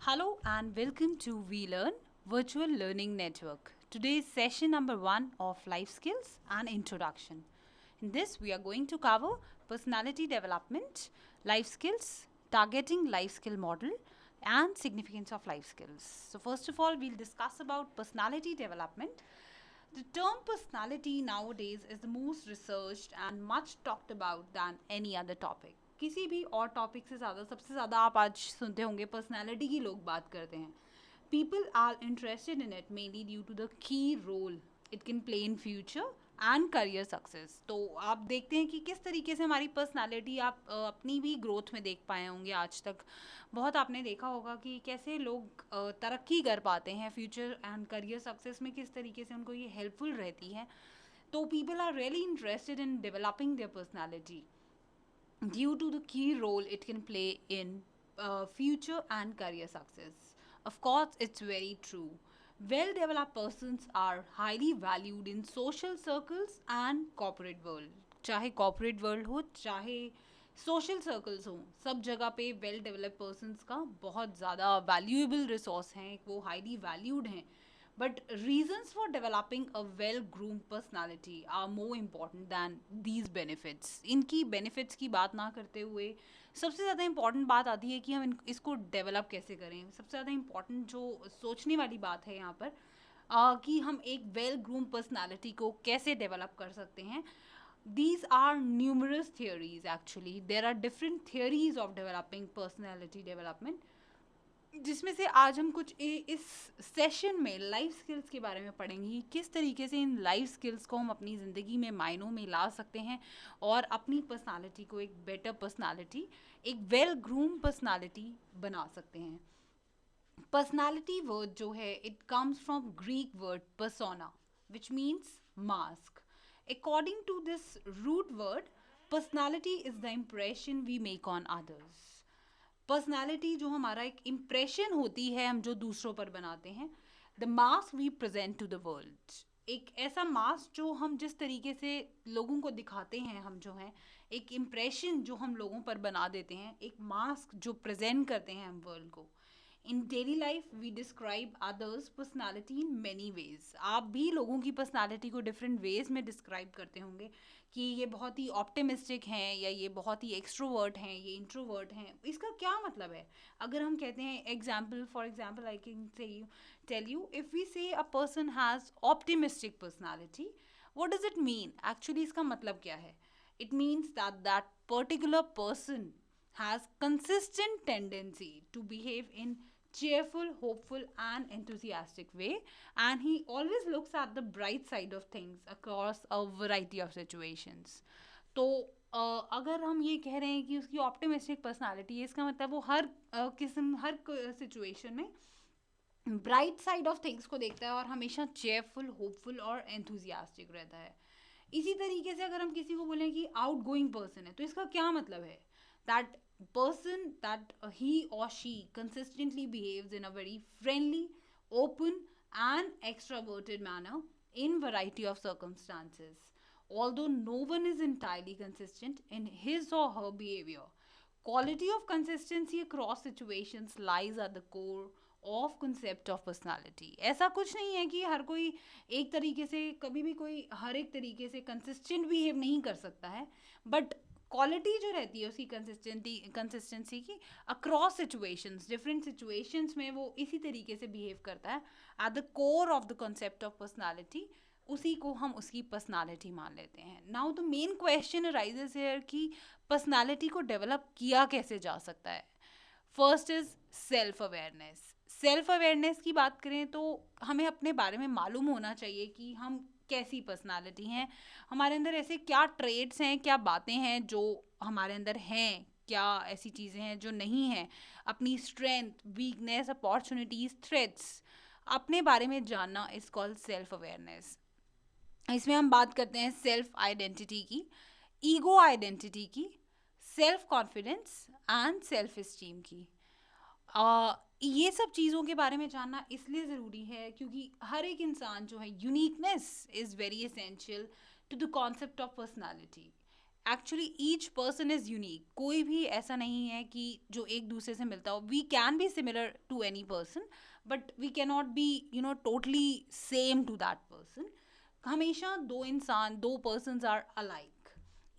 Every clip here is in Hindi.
Hello and welcome to We Learn Virtual Learning Network. Today is session number 1 of Life Skills and Introduction. In this, we are going to cover personality development, life skills, targeting life skill model, and significance of life skills. So first of all, we'll discuss about personality development. The term personality nowadays is the most researched and much talked about than any other topic. किसी भी और टॉपिक से ज़्यादा सबसे ज़्यादा आप आज सुनते होंगे पर्सनालिटी की लोग बात करते हैं. People are interested in it mainly due to the key role it can play in future and career success. तो आप देखते हैं कि किस तरीके से हमारी पर्सनालिटी आप अपनी भी ग्रोथ में देख पाए होंगे आज तक. बहुत आपने देखा होगा कि कैसे लोग तरक्की कर पाते हैं फ्यूचर एंड करियर सक्सेस में, किस तरीके से उनको ये हेल्पफुल रहती है. तो people are really interested in developing their personality due to the key role it can play in future and career success. Of course, it's very true. Well developed persons are highly valued in social circles and corporate world. चाहे corporate world हो चाहे social circles हो, सब जगह पे well developed persons का बहुत ज़्यादा valuable resource हैं, वो highly valued हैं. But reasons for developing a well-groomed personality are more important than these benefits. इनकी benefits की बात ना करते हुए सबसे ज़्यादा important बात आती है कि हम इसको develop कैसे करें. सबसे ज़्यादा important जो सोचने वाली बात है यहाँ पर कि हम एक well-groomed personality को कैसे develop कर सकते हैं. These are numerous theories actually. There are different theories of developing personality development. जिसमें से आज हम कुछ इस सेशन में लाइफ स्किल्स के बारे में पढ़ेंगे. किस तरीके से इन लाइफ स्किल्स को हम अपनी ज़िंदगी में मायनों में ला सकते हैं और अपनी पर्सनालिटी को एक बेटर पर्सनालिटी, एक वेल ग्रूम पर्सनालिटी बना सकते हैं. पर्सनालिटी वर्ड जो है it comes from Greek word persona which means mask. According to this root word, personality is the impression we make on others. Personality जो हमारा एक इम्प्रेशन होती है हम जो दूसरों पर बनाते हैं. The mask we present to the world, एक ऐसा मास्क जो हम जिस तरीके से लोगों को दिखाते हैं, हम जो हैं एक इम्प्रेशन जो हम लोगों पर बना देते हैं, एक मास्क जो प्रेजेंट करते हैं हम वर्ल्ड को. In daily life we describe others personality in many ways. आप भी लोगों की पर्सनैलिटी को डिफरेंट वेज में डिस्क्राइब करते होंगे कि ये बहुत ही ऑप्टिमिस्टिक हैं या ये बहुत ही एक्सट्रोवर्ट हैं, ये इंट्रोवर्ट हैं. इसका क्या मतलब है? अगर हम कहते हैं example, for example I can say you tell you, if we say a person has optimistic personality, what does it mean? Actually इसका मतलब क्या है? It means that that particular person has consistent tendency to behave in cheerful, hopeful and enthusiastic way, and he always looks at the bright side of things across a variety of situations. तो अगर हम ये कह रहे हैं कि उसकी ऑप्टिमिस्टिक पर्सनालिटी है, इसका मतलब वो हर सिचुएशन में ब्राइट साइड ऑफ थिंग्स को देखता है और हमेशा चेयरफुल, होपफुल और एंथुजियास्टिक रहता है. इसी तरीके से अगर हम किसी को बोलें कि आउट गोइंग पर्सन है, तो इसका क्या मतलब है? That person that he or she consistently behaves in a very friendly, open and extroverted manner in variety of circumstances. Although no one is entirely consistent in his or her behavior, quality of consistency across situations lies at the core of concept of personality. ऐसा कुछ नहीं है कि हर कोई एक तरीके से, कभी भी कोई हर एक तरीके से कंसिस्टेंट बिहेव नहीं कर सकता है, बट क्वालिटी जो रहती है उसकी कंसिस्टेंसी की अक्रॉस सिचुएशंस, डिफरेंट सिचुएशंस में वो इसी तरीके से बिहेव करता है. At the core of the concept of personality, उसी को हम उसकी पर्सनालिटी मान लेते हैं. Now the main question arises here कि पर्सनालिटी को डेवलप किया कैसे जा सकता है. First is self awareness. Self awareness की बात करें तो हमें अपने बारे में मालूम होना चाहिए कि हम कैसी पर्सनालिटी हैं, हमारे अंदर ऐसे क्या ट्रेड्स हैं, क्या बातें हैं जो हमारे अंदर हैं, क्या ऐसी चीज़ें हैं जो नहीं हैं, अपनी स्ट्रेंथ, वीकनेस, अपॉर्चुनिटीज़, थ्रेट्स, अपने बारे में जानना इज कॉल्ड सेल्फ अवेयरनेस. इसमें हम बात करते हैं सेल्फ आइडेंटिटी की, ईगो आइडेंटिटी की, self confidence and self esteem की. ये सब चीज़ों के बारे में जानना इसलिए ज़रूरी है क्योंकि हर एक इंसान जो है, uniqueness is very essential to the concept of personality. Actually each person is unique. कोई भी ऐसा नहीं है कि जो एक दूसरे से मिलता हो. We can be similar to any person but we can not be totally same to that person. हमेशा दो persons are alike.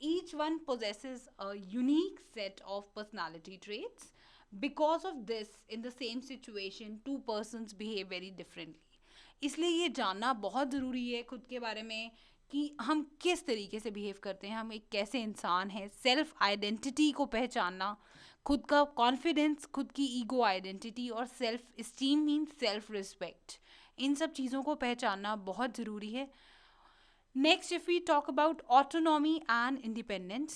Each one possesses a unique set of personality traits. Because of this, in the same situation, two persons behave very differently. इसलिए ये जानना बहुत ज़रूरी है खुद के बारे में कि हम किस तरीके से बिहेव करते हैं, हम एक कैसे इंसान हैं. सेल्फ आइडेंटिटी को पहचानना, खुद का कॉन्फिडेंस, खुद की ईगो आइडेंटिटी और self esteem means self respect. इन सब चीज़ों को पहचानना बहुत ज़रूरी है. Next, if we talk about autonomy and independence,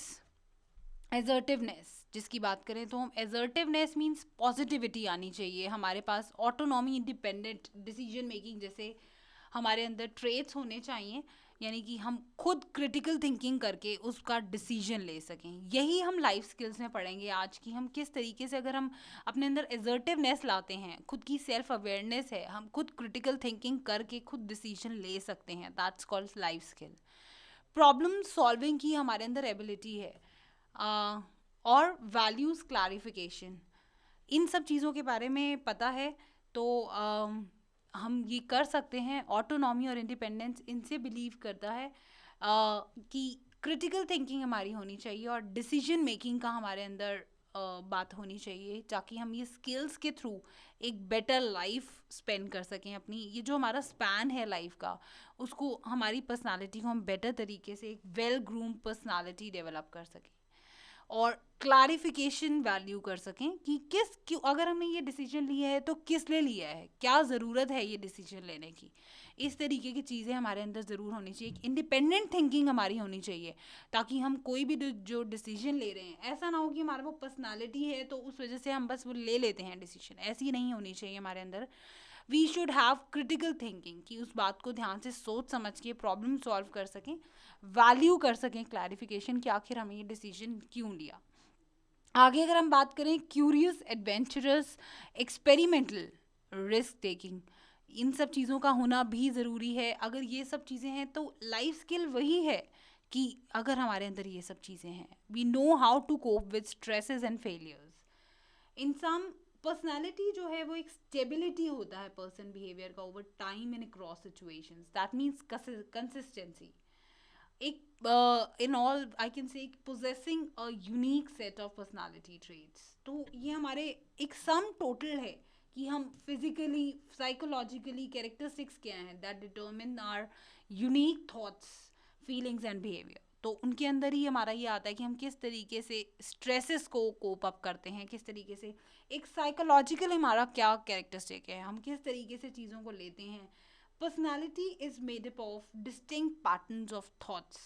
assertiveness जिसकी बात करें तो हम assertiveness means positivity आनी चाहिए हमारे पास. autonomy, independent decision making जैसे हमारे अंदर traits होने चाहिए, यानी कि हम खुद क्रिटिकल थिंकिंग करके उसका डिसीजन ले सकें. यही हम लाइफ स्किल्स में पढ़ेंगे आज की. हम किस तरीके से अगर हम अपने अंदर एजर्टिवनेस लाते हैं, खुद की सेल्फ अवेयरनेस है, हम खुद क्रिटिकल थिंकिंग करके खुद डिसीजन ले सकते हैं. That's called life skill. Problem solving की हमारे अंदर एबिलिटी है, और वैल्यूज़ क्लैरिफिकेशन. इन सब चीज़ों के बारे में पता है तो हम ये कर सकते हैं. ऑटोनॉमी और इंडिपेंडेंस इनसे बिलीव करता है कि क्रिटिकल थिंकिंग हमारी होनी चाहिए और डिसीजन मेकिंग का हमारे अंदर बात होनी चाहिए, ताकि हम ये स्किल्स के थ्रू एक बेटर लाइफ स्पेंड कर सकें. अपनी ये जो हमारा स्पैन है लाइफ का, उसको, हमारी पर्सनालिटी को हम बेटर तरीके से एक वेल ग्रूम पर्सनालिटी डेवलप कर सकें और क्लैरिफिकेशन वैल्यू कर सकें कि क्यों अगर हमने ये डिसीजन लिया है तो किस लिए लिया है, क्या ज़रूरत है ये डिसीजन लेने की. इस तरीके की चीज़ें हमारे अंदर ज़रूर होनी चाहिए. इंडिपेंडेंट थिंकिंग हमारी होनी चाहिए ताकि हम कोई भी जो डिसीजन ले रहे हैं, ऐसा ना हो कि हमारे वो पर्सनालिटी है तो उस वजह से हम बस वो ले लेते हैं डिसीजन. ऐसी नहीं होनी चाहिए हमारे अंदर. We should have critical thinking कि उस बात को ध्यान से सोच समझ के प्रॉब्लम सॉल्व कर सकें, वैल्यू कर सकें क्लैरिफिकेशन कि आखिर हमें ये डिसीजन क्यों लिया. आगे अगर हम बात करें curious, adventurous, experimental, risk taking, इन सब चीज़ों का होना भी ज़रूरी है. अगर ये सब चीज़ें हैं तो लाइफ स्किल वही है कि अगर हमारे अंदर ये सब चीज़ें हैं, we know how to cope with stresses and failures. इंसान पर्सनालिटी जो है वो एक स्टेबिलिटी होता है पर्सन बिहेवियर का over time in cross situations. That means consistency. एक in all I can say possessing a unique set of personality traits. तो ये हमारे एक सम टोटल है कि हम फिजिकली, साइकोलॉजिकली कैरेक्टरिस्टिक्स क्या हैं that determine our unique thoughts, feelings and behaviour. तो उनके अंदर ही हमारा ये आता है कि हम किस तरीके से स्ट्रेसेस को कोप अप करते हैं, किस तरीके से एक साइकोलॉजिकल हमारा क्या कैरेक्टरिस्टिक है, हम किस तरीके से चीज़ों को लेते हैं. Personality is made up of distinct patterns of thoughts,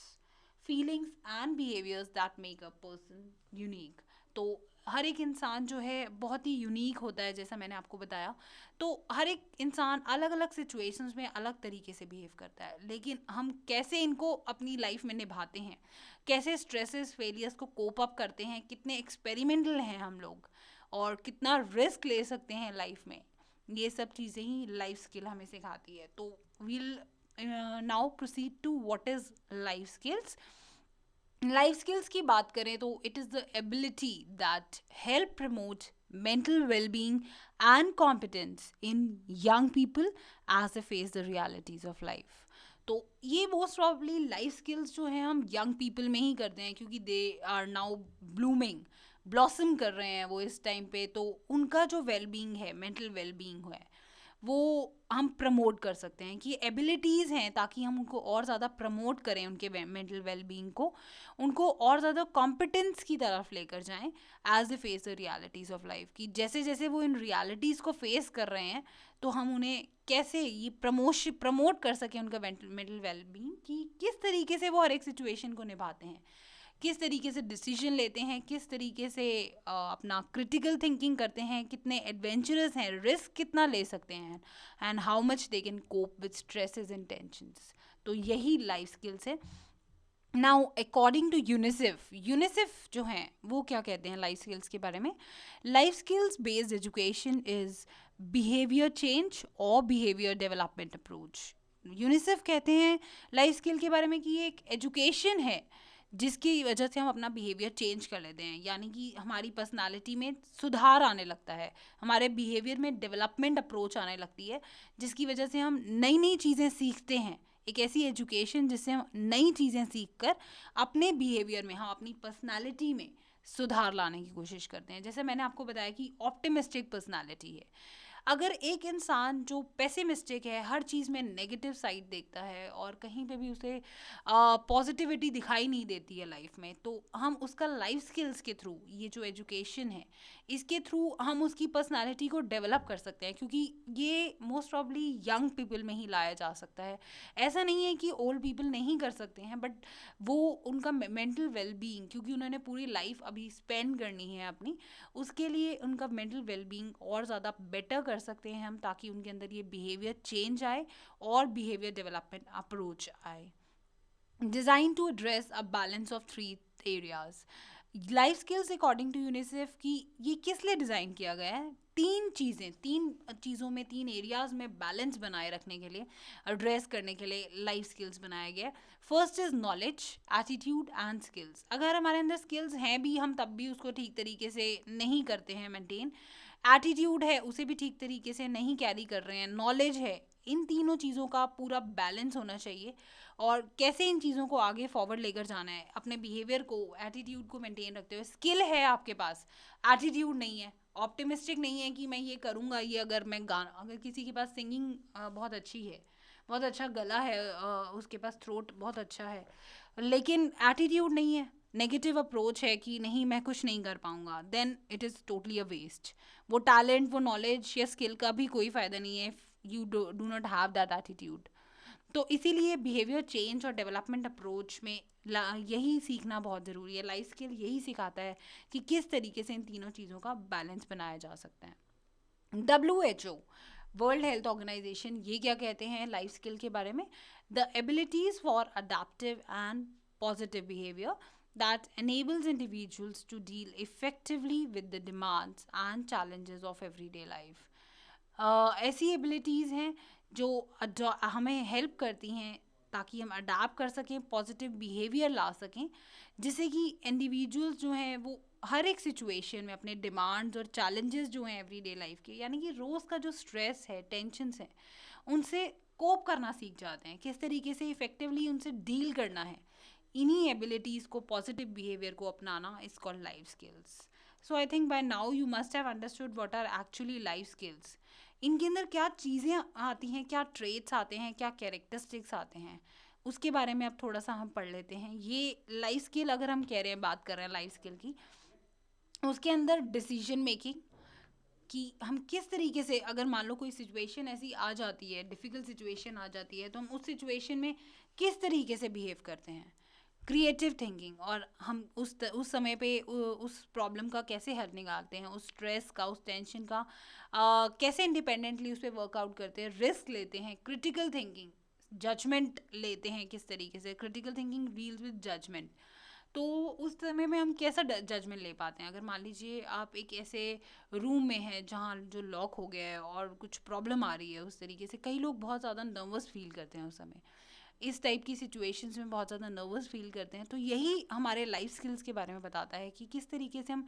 feelings and behaviors that make a person unique. तो हर एक इंसान जो है बहुत ही यूनिक होता है, जैसा मैंने आपको बताया. तो हर एक इंसान अलग अलग सिचुएशंस में अलग तरीके से बिहेव करता है, लेकिन हम कैसे इनको अपनी लाइफ में निभाते हैं, कैसे स्ट्रेसेस, फेलियर्स को कोप अप करते हैं, कितने एक्सपेरिमेंटल हैं हम लोग और कितना रिस्क ले सकते हैं लाइफ में, ये सब चीज़ें ही लाइफ स्किल हमें सिखाती है. तो we'll now proceed to what is life skills. Life skills की बात करें तो it is the ability that help promote mental well-being and competence in young people as they face the realities of life. तो ये मोस्ट प्रॉब्ली लाइफ स्किल्स जो हैं हम यंग पीपल में ही करते हैं, क्योंकि they are now blooming, blossom कर रहे हैं वो इस टाइम पे. तो उनका जो वेलबींग है, मेंटल वेलबींग है, वो हम प्रमोट कर सकते हैं कि एबिलिटीज़ हैं, ताकि हम उनको और ज़्यादा प्रमोट करें, उनके मेंटल वेलबींग को, उनको और ज़्यादा कॉम्पिटेंस की तरफ लेकर जाएं as a face the realities of life. कि जैसे जैसे वो इन रियलिटीज़ को फेस कर रहे हैं तो हम उन्हें कैसे ये प्रमोट कर सकें उनका मेंटल वेलबींग, कि किस तरीके से वो हर एक सिचुएशन को निभाते हैं, किस तरीके से डिसीजन लेते हैं, किस तरीके से अपना क्रिटिकल थिंकिंग करते हैं, कितने एडवेंचरस हैं, रिस्क कितना ले सकते हैं, and how much they can cope with stresses and tensions. तो यही लाइफ स्किल्स है. नाउ अकॉर्डिंग टू यूनिसेफ जो हैं वो क्या कहते हैं लाइफ स्किल्स के बारे में. Life skills based education is behaviour change और बिहेवियर डेवलपमेंट अप्रोच. यूनिसेफ कहते हैं लाइफ स्किल के बारे में कि ये एक एजुकेशन है जिसकी वजह से हम अपना बिहेवियर चेंज कर लेते हैं, यानी कि हमारी पर्सनालिटी में सुधार आने लगता है, हमारे बिहेवियर में डेवलपमेंट अप्रोच आने लगती है, जिसकी वजह से हम नई नई चीज़ें सीखते हैं। एक ऐसी एजुकेशन जिससे हम नई चीज़ें सीख कर अपने बिहेवियर में, हम अपनी पर्सनालिटी में सुधार लाने की कोशिश करते हैं। जैसे मैंने आपको बताया कि ऑप्टिमिस्टिक पर्सनालिटी है। अगर एक इंसान जो पेसिमिस्टिक है, हर चीज़ में नेगेटिव साइड देखता है और कहीं पे भी उसे पॉजिटिविटी दिखाई नहीं देती है लाइफ में, तो हम उसका लाइफ स्किल्स के थ्रू, ये जो एजुकेशन है इसके थ्रू हम उसकी पर्सनालिटी को डेवलप कर सकते हैं, क्योंकि ये मोस्ट प्रॉब्ली यंग पीपल में ही लाया जा सकता है। ऐसा नहीं है कि ओल्ड पीपल नहीं कर सकते हैं, बट वो उनका मेंटल वेलबींग, क्योंकि उन्होंने पूरी लाइफ अभी स्पेंड करनी है अपनी, उसके लिए उनका मेंटल वेलबींग और ज़्यादा बेटर कर सकते हैं हम, ताकि उनके अंदर ये बिहेवियर चेंज आए और बिहेवियर डेवलपमेंट अप्रोच आए। Design to address a balance of 3 areas. Life skills according to UNICEF की ये किस लिए डिज़ाइन किया गया है? तीन चीज़ों में, 3 एरियाज में बैलेंस बनाए रखने के लिए, एड्रेस करने के लिए लाइफ स्किल्स बनाया गया है। First is knowledge, attitude and skills. अगर हमारे अंदर स्किल्स हैं भी, हम तब भी उसको ठीक तरीके से नहीं करते हैं मेंटेन। एटीट्यूड है, उसे भी ठीक तरीके से नहीं कैरी कर रहे हैं। नॉलेज है, इन तीनों चीज़ों का पूरा बैलेंस होना चाहिए। और कैसे इन चीज़ों को आगे फॉरवर्ड लेकर जाना है, अपने बिहेवियर को, एटीट्यूड को मेंटेन रखते हुए। स्किल है आपके पास, एटीट्यूड नहीं है, ऑप्टिमिस्टिक नहीं है कि मैं ये करूँगा, ये अगर किसी के पास सिंगिंग बहुत अच्छी है, बहुत अच्छा गला है, उसके पास थ्रोट बहुत अच्छा है, लेकिन एटीट्यूड नहीं है, नेगेटिव अप्रोच है कि नहीं मैं कुछ नहीं कर पाऊंगा, then it is totally a waste. वो टैलेंट, वो नॉलेज या स्किल का भी कोई फ़ायदा नहीं है, you do not have that attitude. तो इसीलिए बिहेवियर चेंज और डेवलपमेंट अप्रोच में यही सीखना बहुत ज़रूरी है। लाइफ स्किल यही सिखाता है कि किस तरीके से इन तीनों चीज़ों का बैलेंस बनाया जा सकता है। WHO, वर्ल्ड हेल्थ ऑर्गेनाइजेशन, ये क्या कहते हैं लाइफ स्किल के बारे में? The abilities for adaptive and positive behaviour that enables individuals to deal effectively with the demands and challenges of everyday life. ऐसी एबिलिटीज़ हैं जो हमें हेल्प करती हैं ताकि हम अडाप्ट कर सकें, पॉजिटिव बिहेवियर ला सकें, जिससे कि इंडिविजुअल्स जो हैं वो हर एक सिचुएशन में अपने डिमांड्स और चैलेंजेस जो हैं एवरीडे लाइफ के, यानी कि रोज़ का जो स्ट्रेस है, टेंशन्स हैं, उनसे कोप करना सीख जाते हैं, किस तरीके से इफ़ेक्टिवली उनसे डील करना है। इन्हीं एबिलिटीज़ को, पॉजिटिव बिहेवियर को अपनाना is called life skills. So I think by now you must have understood what are actually life skills. इनके अंदर क्या चीज़ें आती हैं, क्या ट्रेट्स आते हैं, क्या कैरेक्टरिस्टिक्स आते हैं, उसके बारे में अब थोड़ा सा हम पढ़ लेते हैं। ये लाइफ स्किल अगर हम कह रहे हैं, बात कर रहे हैं लाइफ स्किल की, उसके अंदर डिसीजन मेकिंग, कि हम किस तरीके से, अगर मान लो कोई सिचुएशन ऐसी आ जाती है, डिफ़िकल्ट सिचुएशन आ जाती है, तो हम उस सिचुएशन में किस तरीके से बिहेव करते हैं। क्रिएटिव थिंकिंग, और हम उस समय पे उस प्रॉब्लम का कैसे हल निकालते हैं, उस स्ट्रेस का, उस टेंशन का कैसे इंडिपेंडेंटली उस पर वर्कआउट करते हैं, रिस्क लेते हैं। क्रिटिकल थिंकिंग, जजमेंट लेते हैं किस तरीके से, critical thinking deals with judgement. तो उस समय में हम कैसा जजमेंट ले पाते हैं? अगर मान लीजिए आप एक ऐसे रूम में हैं जहाँ जो लॉक हो गया है और कुछ प्रॉब्लम आ रही है, उस तरीके से कई लोग बहुत ज़्यादा नर्वस फील करते हैं उस समय, इस टाइप की सिचुएशंस में बहुत ज़्यादा नर्वस फील करते हैं। तो यही हमारे लाइफ स्किल्स के बारे में बताता है कि किस तरीके से हम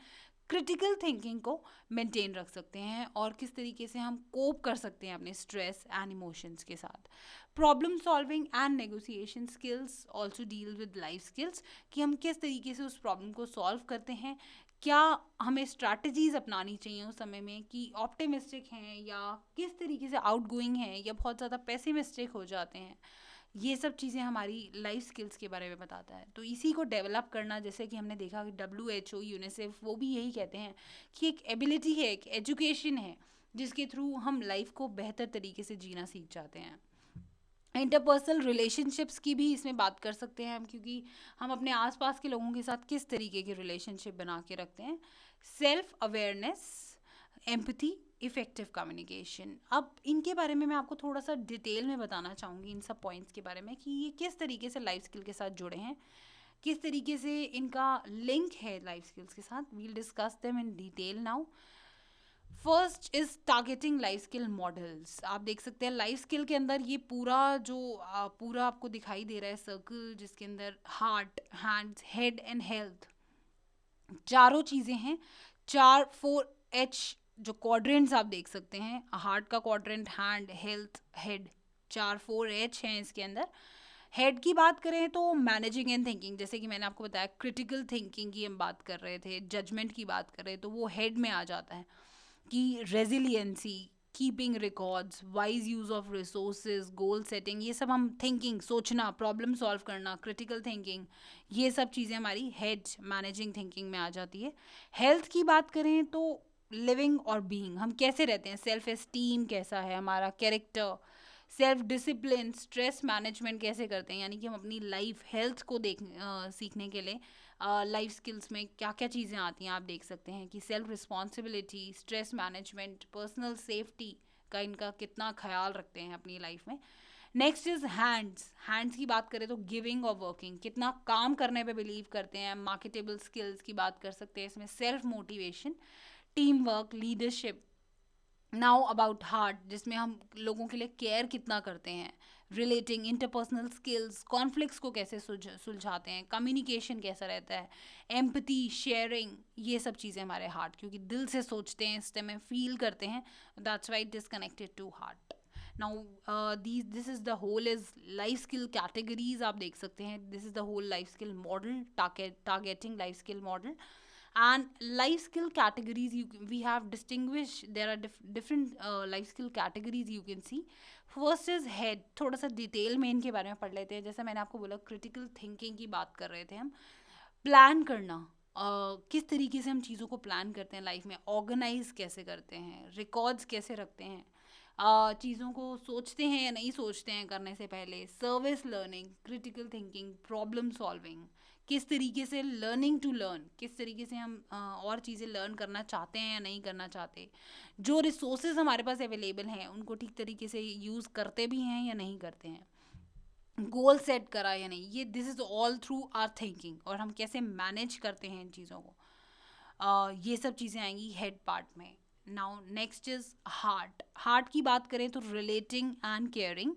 क्रिटिकल थिंकिंग को मेंटेन रख सकते हैं और किस तरीके से हम कोप कर सकते हैं अपने स्ट्रेस एंड इमोशंस के साथ। Problem solving and negotiation skills also deal with life skills, कि हम किस तरीके से उस प्रॉब्लम को सॉल्व करते हैं, क्या हमें स्ट्रैटेजीज अपनानी चाहिए उस समय में, कि ऑप्टिमिस्टिक हैं या किस तरीके से आउटगोइंग हैं या बहुत ज़्यादा पेसिमिस्टिक हो जाते हैं। ये सब चीज़ें हमारी लाइफ स्किल्स के बारे में बताता है। तो इसी को डेवलप करना, जैसे कि हमने देखा कि WHO, यूनिसेफ, वो भी यही कहते हैं कि एक एबिलिटी है, एक एजुकेशन है, जिसके थ्रू हम लाइफ को बेहतर तरीके से जीना सीख जाते हैं। इंटरपर्सनल रिलेशनशिप्स की भी इसमें बात कर सकते हैं हम, क्योंकि हम अपने आसपास के लोगों के साथ किस तरीके के रिलेशनशिप बना के रखते हैं। Self awareness, empathy, effective communication. अब इनके बारे में मैं आपको थोड़ा सा डिटेल में बताना चाहूँगी, इन सब पॉइंट्स के बारे में, कि ये किस तरीके से लाइफ स्किल के साथ जुड़े हैं, किस तरीके से इनका लिंक है लाइफ स्किल्स के साथ। We'll discuss them in detail now. First is targeting life skill models. आप देख सकते हैं लाइफ स्किल के अंदर ये पूरा जो पूरा आपको दिखाई दे रहा है सर्कल, जिसके अंदर heart, hands, head and health चारों चीज़ें हैं। 4 4 H जो क्वाड्रेंट्स आप देख सकते हैं, हार्ट का quadrant, hand, health, head, 4 4 H हैं इसके अंदर। हेड की बात करें तो मैनेजिंग एंड थिंकिंग, जैसे कि मैंने आपको बताया क्रिटिकल थिंकिंग की हम बात कर रहे थे, जजमेंट की बात कर रहे हैं, तो वो हेड में आ जाता है कि resiliency, keeping records, wise use of resources, goal setting, ये सब हम थिंकिंग, सोचना, प्रॉब्लम सॉल्व करना, क्रिटिकल थिंकिंग, ये सब चीज़ें हमारी हेड मैनेजिंग थिंकिंग में आ जाती है। हेल्थ की बात करें तो लिविंग और बीइंग, हम कैसे रहते हैं, सेल्फ एस्टीम कैसा है हमारा, character, self discipline, stress management कैसे करते हैं, यानी कि हम अपनी लाइफ हेल्थ को सीखने के लिए लाइफ स्किल्स में क्या क्या चीज़ें आती हैं। आप देख सकते हैं कि self responsibility, stress management, personal safety का इनका कितना ख्याल रखते हैं अपनी लाइफ में। Next is hands. हैंड्स की बात करें तो गिविंग और वर्किंग, कितना काम करने पे बिलीव करते हैं। मार्केटेबल स्किल्स की बात कर सकते हैं इसमें, self motivation, team work, leadership. Now about heart, जिसमें हम लोगों के लिए केयर कितना करते हैं, रिलेटिंग, इंटरपर्सनल स्किल्स, कॉन्फ्लिक्ट्स को कैसे सुलझाते हैं, कम्युनिकेशन कैसा रहता है, एम्पथी, शेयरिंग, ये सब चीज़ें हमारे हार्ट, क्योंकि दिल से सोचते हैं, इस में फील करते हैं, that's why it is connected to heart. Now this is the whole is life skill categories. आप देख सकते हैं this is the whole life skill model, targeting life skill model and life skill categories. We have distinguished, there are different life skill categories you can see. First is head, थोड़ा सा डिटेल में इनके बारे में पढ़ लेते हैं। जैसे मैंने आपको बोला क्रिटिकल थिंकिंग की बात कर रहे थे हम, प्लान करना, किस तरीके से हम चीज़ों को प्लान करते हैं लाइफ में, ऑर्गेनाइज कैसे करते हैं, रिकॉर्ड्स कैसे रखते हैं, चीज़ों को सोचते हैं या नहीं सोचते हैं करने से पहले, service learning, critical thinking, problem solving, किस तरीके से लर्निंग टू लर्न, किस तरीके से हम और चीज़ें लर्न करना चाहते हैं या नहीं करना चाहते, जो रिसोर्सेज हमारे पास अवेलेबल हैं उनको ठीक तरीके से यूज़ करते भी हैं या नहीं करते हैं, गोल सेट करा या नहीं, ये this is all through our thinking, और हम कैसे मैनेज करते हैं इन चीज़ों को, ये सब चीज़ें आएंगी हेड पार्ट में। Now next is heart. Heart की बात करें तो रिलेटिंग एंड केयरिंग,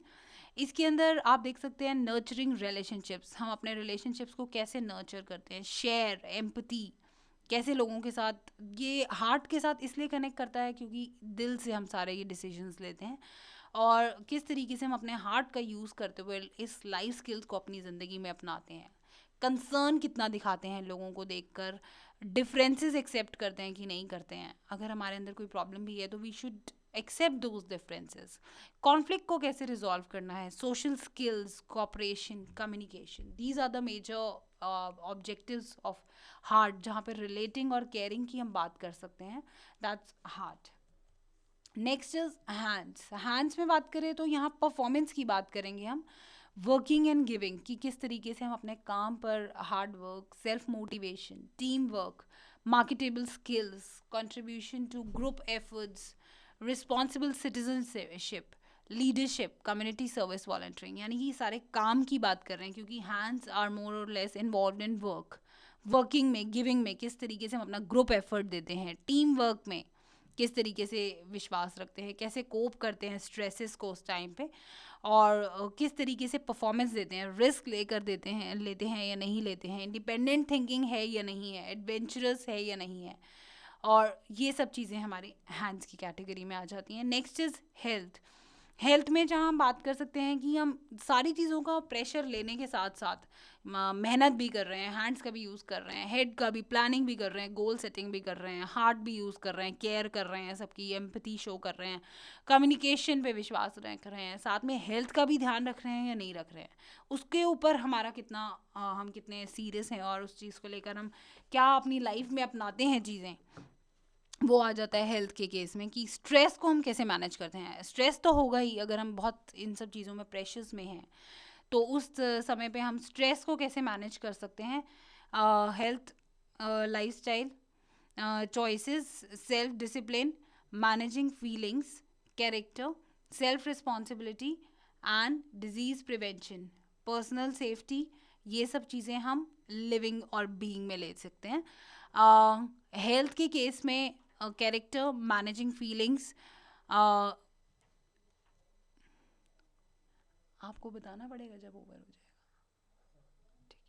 इसके अंदर आप देख सकते हैं नर्चरिंग रिलेशनशिप्स, हम अपने रिलेशनशिप्स को कैसे नर्चर करते हैं, शेयर, एम्पथी, कैसे लोगों के साथ, ये हार्ट के साथ इसलिए कनेक्ट करता है क्योंकि दिल से हम सारे ये डिसीजंस लेते हैं, और किस तरीके से हम अपने हार्ट का यूज़ करते हुए इस लाइफ स्किल्स को अपनी ज़िंदगी में अपनाते हैं, कंसर्न कितना दिखाते हैं लोगों को देखकर, डिफरेंसेस एक्सेप्ट करते हैं कि नहीं करते हैं, अगर हमारे अंदर कोई प्रॉब्लम भी है तो we should accept those differences, conflict को कैसे रिजॉल्व करना है, social skills, cooperation, communication, these are the major objectives of heart, जहाँ पर रिलेटिंग और केयरिंग की हम बात कर सकते हैं, that's heart. Next is hands. Hands में बात करें तो यहाँ परफॉर्मेंस की बात करेंगे हम, वर्किंग एंड गिविंग, कि किस तरीके से हम अपने काम पर hard work, self motivation, team work, marketable skills, contribution to group efforts, responsible citizenship, leadership, community service, volunteering, यानी कि सारे काम की बात कर रहे हैं, क्योंकि हैंड्स आर मोर और less involve in work, working में, गिविंग में, किस तरीके से हम अपना ग्रुप एफर्ट देते हैं, टीम वर्क में किस तरीके से विश्वास रखते हैं, कैसे कोप करते हैं स्ट्रेसेस को उस टाइम पे, और किस तरीके से परफॉर्मेंस देते हैं, रिस्क लेते हैं या नहीं लेते हैं, इंडिपेंडेंट थिंकिंग है या नहीं है, एडवेंचरस है या नहीं है, और ये सब चीज़ें हमारे हैंड्स की कैटेगरी में आ जाती हैं। Next is health. हेल्थ में जहाँ हम बात कर सकते हैं कि हम सारी चीज़ों का प्रेशर लेने के साथ साथ मेहनत भी कर रहे हैं, हैंड्स का भी यूज़ कर रहे हैं, हेड का भी प्लानिंग भी कर रहे हैं, गोल सेटिंग भी कर रहे हैं, हार्ट भी यूज़ कर रहे हैं, केयर कर रहे हैं, सबकी एम्पैथी शो कर रहे हैं, कम्युनिकेशन पे विश्वास रख रहे हैं, साथ में हेल्थ का भी ध्यान रख रहे हैं या नहीं रख रहे हैं, उसके ऊपर हमारा कितना हम कितने सीरियस हैं, और उस चीज़ को लेकर हम क्या अपनी लाइफ में अपनाते हैं चीज़ें, वो आ जाता है हेल्थ के केस में। कि स्ट्रेस को हम कैसे मैनेज करते हैं, स्ट्रेस तो होगा ही अगर हम बहुत इन सब चीज़ों में प्रेशर्स में हैं, तो उस समय पे हम स्ट्रेस को कैसे मैनेज कर सकते हैं, health, lifestyle choices, self discipline, managing feelings, character, self responsibility and disease prevention, personal safety, ये सब चीज़ें हम लिविंग और बीइंग में ले सकते हैं। हेल्थ के केस में कैरेक्टर, मैनेजिंग फीलिंग्स. आपको बताना पड़ेगा जब ओवर हो जाएगा. ठीक है,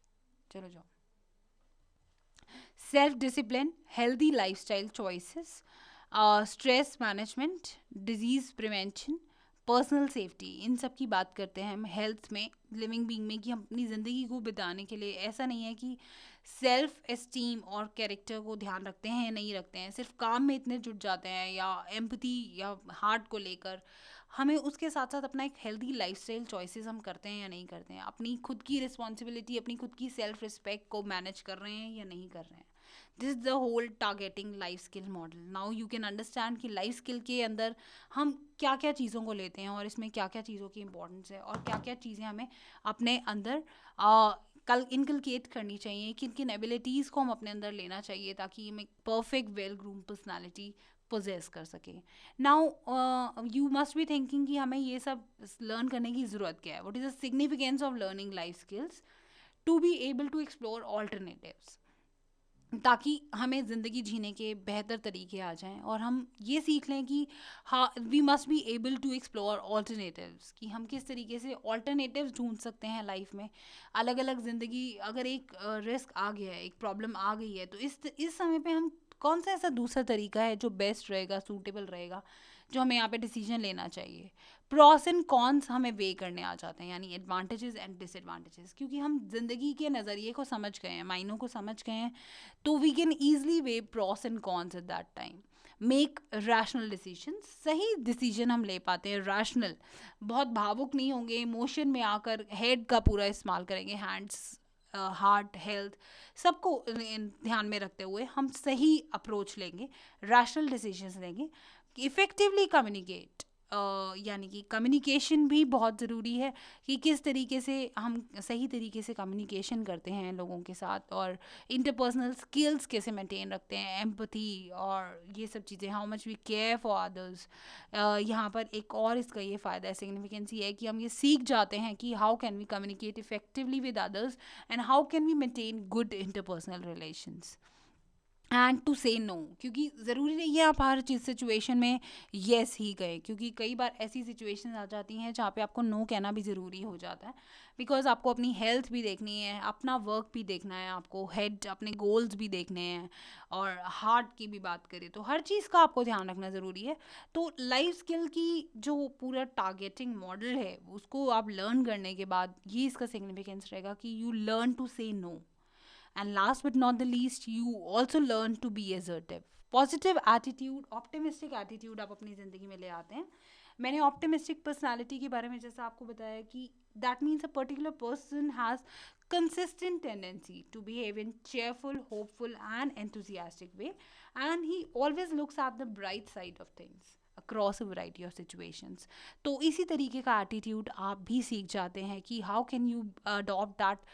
चलो जाओ. Self discipline, healthy lifestyle choices, stress management, disease prevention, personal safety, इन सब की बात करते हैं हम हेल्थ में, लिविंग बीइंग में, कि हम अपनी ज़िंदगी को बिताने के लिए ऐसा नहीं है कि सेल्फ एस्टीम और कैरेक्टर को ध्यान रखते हैं या नहीं रखते हैं, सिर्फ काम में इतने जुट जाते हैं या एम्पैथी या हार्ट को लेकर. हमें उसके साथ साथ अपना एक हेल्दी लाइफस्टाइल चॉइसेस हम करते हैं या नहीं करते हैं, अपनी खुद की रिस्पॉन्सिबिलिटी, अपनी खुद की सेल्फ रिस्पेक्ट को मैनेज कर रहे हैं या नहीं कर रहे हैं. This is the whole targeting life skill model. Now you can understand कि लाइफ स्किल के अंदर हम क्या क्या चीज़ों को लेते हैं और इसमें क्या क्या चीज़ों की इंपॉर्टेंस है और क्या क्या चीज़ें हमें अपने अंदर कल इनकलकेट करनी चाहिए, किन किन एबिलिटीज़ को हम अपने अंदर लेना चाहिए ताकि हम एक perfect well groom personality possess कर सके. Now you must be thinking कि हमें ये सब लर्न करने की ज़रूरत क्या है. What is the significance of learning life skills? To be able to explore alternatives, ताकि हमें ज़िंदगी जीने के बेहतर तरीके आ जाएं और हम ये सीख लें कि हाँ, we must be able to explore alternatives, कि हम किस तरीके से ऑल्टरनेटिव्स ढूंढ सकते हैं लाइफ में. अलग अलग ज़िंदगी, अगर एक रिस्क आ गया है, एक प्रॉब्लम आ गई है, तो इस समय पे हम कौन सा ऐसा दूसरा तरीका है जो बेस्ट रहेगा, सूटेबल रहेगा, जो हमें यहाँ पे डिसीजन लेना चाहिए. प्रॉस एंड कॉन्स हमें वे करने आ जाते हैं, यानी एडवांटेजेस एंड डिसएडवांटेजेस, क्योंकि हम जिंदगी के नज़रिए को समझ गए हैं, मायनों को समझ गए हैं, तो we can easily weigh pros and cons at that time. Make rational decision, सही डिसीजन हम ले पाते हैं. रैशनल, बहुत भावुक नहीं होंगे, इमोशन में आकर हेड का पूरा इस्तेमाल करेंगे, हैंड्स, हार्ट, हेल्थ, सबको ध्यान में रखते हुए हम सही अप्रोच लेंगे, रैशनल डिसीजंस लेंगे. इफ़ेक्टिवली कम्युनिकेट, यानी कि कम्युनिकेशन भी बहुत ज़रूरी है, कि किस तरीके से हम सही तरीके से कम्युनिकेशन करते हैं लोगों के साथ, और इंटरपर्सनल स्किल्स कैसे मेंटेन रखते हैं, एम्पैथी और ये सब चीज़ें, how much we care for others. यहाँ पर एक और इसका ये फ़ायदा है, सिग्निफिकेंस ये है कि हम ये सीख जाते हैं कि how can we communicate effectively with others and how can we maintain good interpersonal relations. And to say no, क्योंकि ज़रूरी नहीं है आप हर चीज़ सिचुएशन में येस ही गए, क्योंकि कई बार ऐसी सिचुएशन आ जाती हैं जहाँ पे आपको नो कहना भी ज़रूरी हो जाता है, बिकॉज आपको अपनी हेल्थ भी देखनी है, अपना वर्क भी देखना है, आपको हेड अपने गोल्स भी देखने हैं, और हार्ट की भी बात करें तो हर चीज़ का आपको ध्यान रखना ज़रूरी है. तो लाइफ स्किल की जो पूरा टारगेटिंग मॉडल है उसको आप लर्न करने के बाद ये इसका सिग्निफिकेंस रहेगा कि you learn to say no. And last but not the least, you also learn to be assertive. Positive attitude, optimistic attitude आप अपनी ज़िंदगी में ले आते हैं. मैंने ऑप्टिमिस्टिक पर्सनालिटी के बारे में जैसा आपको बताया कि that means a particular person has consistent tendency to behave in cheerful, hopeful and enthusiastic way, and he always looks at the bright side of things across a variety of situations. तो इसी तरीके का एटीट्यूड आप भी सीख जाते हैं कि how can you adopt that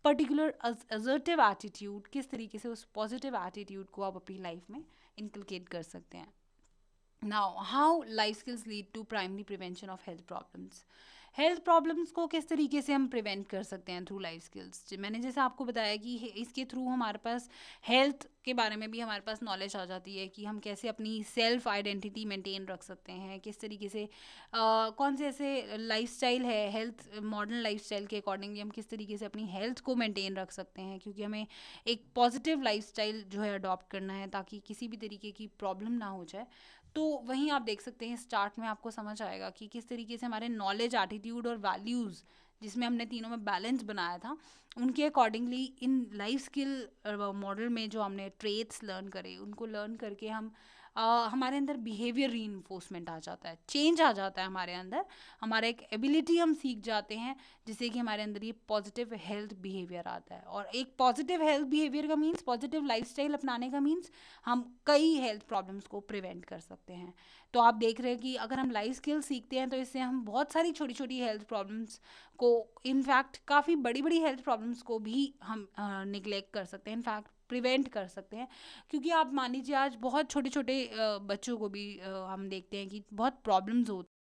particular assertive attitude, किस तरीके से उस पॉजिटिव एटीट्यूड को आप अपनी लाइफ में इनकलकेट कर सकते हैं. Now how life skills lead to primary prevention of health problems. Health problems को किस तरीके से हम प्रिवेंट कर सकते हैं थ्रू लाइफ स्किल्स. मैंने जैसे आपको बताया कि इसके थ्रू हमारे पास हेल्थ के बारे में भी हमारे पास नॉलेज आ जाती है कि हम कैसे अपनी सेल्फ आइडेंटिटी मेंटेन रख सकते हैं, किस तरीके से कौन से ऐसे लाइफस्टाइल है, हेल्थ मॉडर्न लाइफस्टाइल के अकॉर्डिंगली हम किस तरीके से अपनी हेल्थ को मेंटेन रख सकते हैं, क्योंकि हमें एक पॉजिटिव लाइफस्टाइल जो है अडॉप्ट करना है ताकि किसी भी तरीके की प्रॉब्लम ना हो जाए. तो वहीं आप देख सकते हैं स्टार्ट में आपको समझ आएगा कि किस तरीके से हमारे नॉलेज, एटीट्यूड और वैल्यूज़, जिसमें हमने तीनों में बैलेंस बनाया था, उनके accordingly in life skill model में जो हमने ट्रेट्स लर्न करे, उनको लर्न करके हम हमारे अंदर बिहेवियर रीइंफोर्समेंट आ जाता है, चेंज आ जाता है हमारे अंदर, हमारा एक एबिलिटी हम सीख जाते हैं जिससे कि हमारे अंदर ये पॉजिटिव हेल्थ बिहेवियर आता है. और एक पॉजिटिव हेल्थ बिहेवियर का मीन्स, पॉजिटिव लाइफस्टाइल अपनाने का मीन्स हम कई हेल्थ प्रॉब्लम्स को प्रिवेंट कर सकते हैं. तो आप देख रहे हैं कि अगर हम लाइफ स्किल सीखते हैं तो इससे हम बहुत सारी छोटी छोटी हेल्थ प्रॉब्लम्स को, इनफैक्ट काफ़ी बड़ी बड़ी हेल्थ प्रॉब्लम्स को भी हम निगलेक्ट कर सकते हैं, इनफैक्ट प्रिवेंट कर सकते हैं. क्योंकि आप मान लीजिए आज बहुत छोटे छोटे बच्चों को भी हम देखते हैं कि बहुत प्रॉब्लम्स होती